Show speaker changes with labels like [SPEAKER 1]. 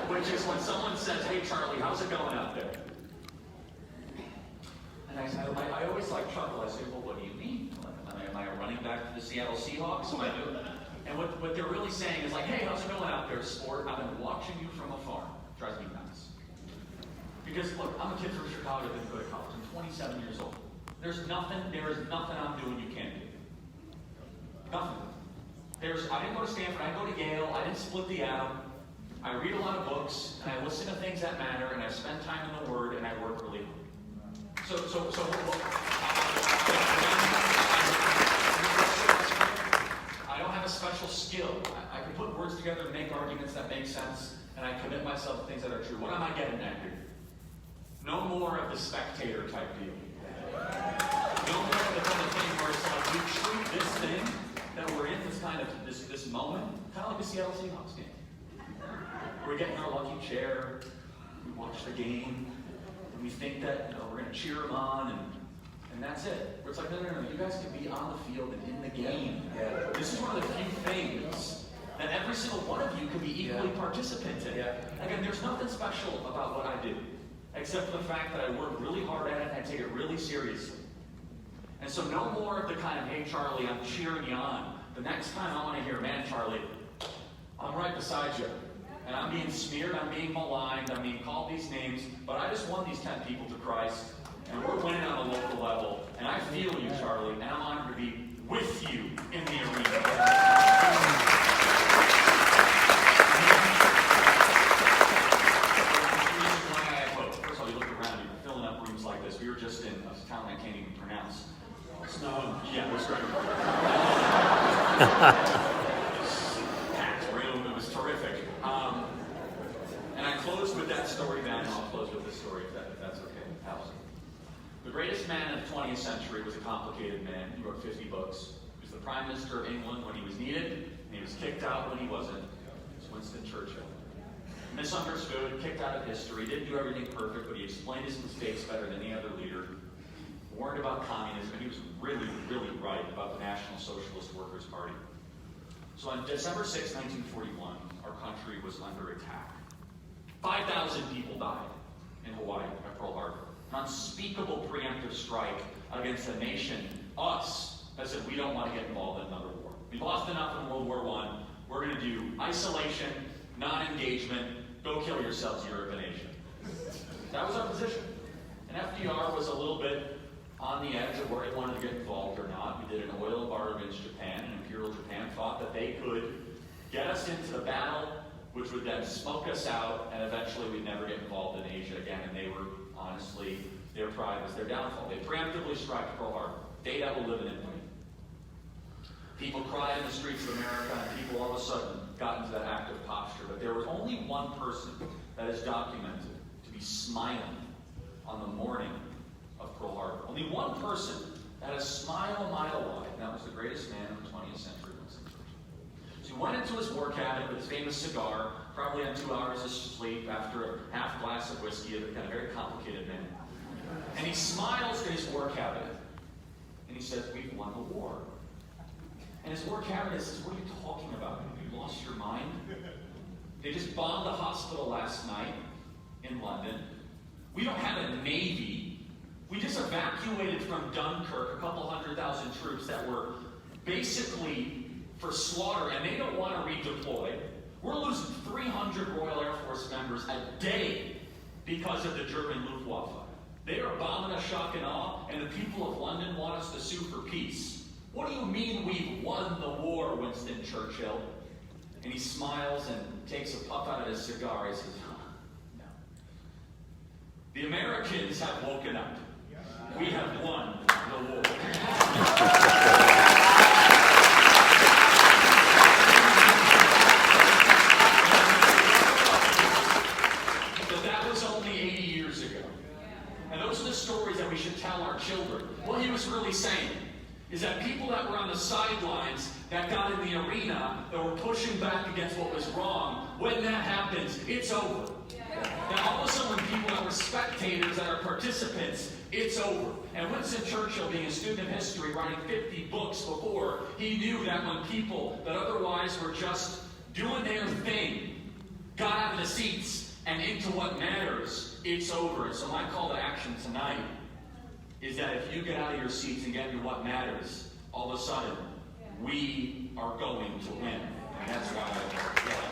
[SPEAKER 1] Which is when someone says, "Hey Charlie, how's it going out there?" And I always like chuckle. I say, "Well, what do you mean? Am I a running back for the Seattle Seahawks?" And what they're really saying is like, "Hey, how's it going out there, sport? I've been watching you from afar." Drives me nuts. Because look, I'm a kid from Chicago that didn't go to college. I'm 27 years old. There is nothing I'm doing you can't do. Nothing. I didn't go to Stanford, I didn't go to Yale, I didn't split the atom. I read a lot of books, and I listen to things that matter, and I spend time in the Word, and I work really hard. I don't have a special skill. I can put words together and make arguments that make sense, and I commit myself to things that are true. What am I getting at here? No more of the spectator type deal. No more of the kind of thing where it's like we treat this thing that we're in, this kind of this moment, kind of like the Seattle Seahawks game. We're getting our lucky chair, we watch the game, and we think that we're going to cheer them on, and that's it. Where it's like, no, you guys can be on the field and in the game. Yeah. This is one of the few things that every single one of you can be equally participant in. Yeah. Again, there's nothing special about what I do, except for the fact that I work really hard at it and I take it really seriously. And so no more of the kind of, "Hey Charlie, I'm cheering you on." The next time I want to hear, "Man Charlie, I'm right beside you. And I'm being smeared, I'm being maligned, I'm being called these names, but I just won these 10 people to Christ, and we're winning on a local level, and I feel you, Charlie, and I'm honored to be with you in the arena." First of all, you look around, you're filling up rooms like this. We were just in a town I can't even pronounce. Snow. Yeah, it was great. Packed room, it was terrific. And I closed with that story then, and I'll close with this story if that's okay. The greatest man of the 20th century was a complicated man. He wrote 50 books. He was the Prime Minister of England when he was needed, and he was kicked out when he wasn't. It was Winston Churchill. Misunderstood, kicked out of history, didn't do everything perfect, but he explained his mistakes better than any other leader. Warned about communism, and he was really, really right about the National Socialist Workers' Party. So on December 6, 1941, our country was under attack. 5,000 people died in Hawaii at Pearl Harbor. An unspeakable preemptive strike against a nation, us, that said we don't want to get involved in another war. We lost enough in World War I. We're going to do isolation, non-engagement, go kill yourselves, Europe and Asia. That was our position. And FDR was a little bit on the edge of where he wanted to get involved or not. We did an oil embargo against Japan, and Imperial Japan thought that they could get us into the battle, which would then smoke us out, and eventually we'd never get involved in Asia again. And they were, honestly, their pride was their downfall. They preemptively struck Pearl Harbor. Day that will live in infamy. People cried in the streets of America, and people all of a sudden got into that active posture. But there was only one person that is documented to be smiling on the morning of Pearl Harbor. Only one person that had a smile a mile wide, and that was the greatest man of the 20th century, Winston Churchill. So he went into his war cabinet with his famous cigar, probably on 2 hours of sleep after a half glass of whiskey, a kind of very complicated man. And he smiles in his war cabinet, and he says, "We've won the war." And his war cabinet says, "What are you talking about? Have you lost your mind? They just bombed a hospital last night in London. We don't have a navy. We just evacuated from Dunkirk a couple 100,000 troops that were basically for slaughter, and they don't want to redeploy. We're losing 300 Royal Air Force members a day because of the German Luftwaffe. They are bombing us shock and awe, and the people of London want us to sue for peace. What do you mean we've won the war, Winston Churchill?" And he smiles and takes a puff out of his cigar. He says, "No. The Americans have woken up. We have won the war." But that was only 80 years ago. And those are the stories that we should tell our children. What he was really saying is that people that were on the sidelines, that got in the arena, that were pushing back against what was wrong, when that happens, it's over. Now all of a sudden when people that were spectators spectators, that are participants, it's over. And Winston Churchill, being a student of history, writing 50 books before, he knew that when people that otherwise were just doing their thing got out of the seats and into what matters, it's over. And so my call to action tonight is that if you get out of your seats and get into what matters, all of a sudden, we are going to win. And that's why I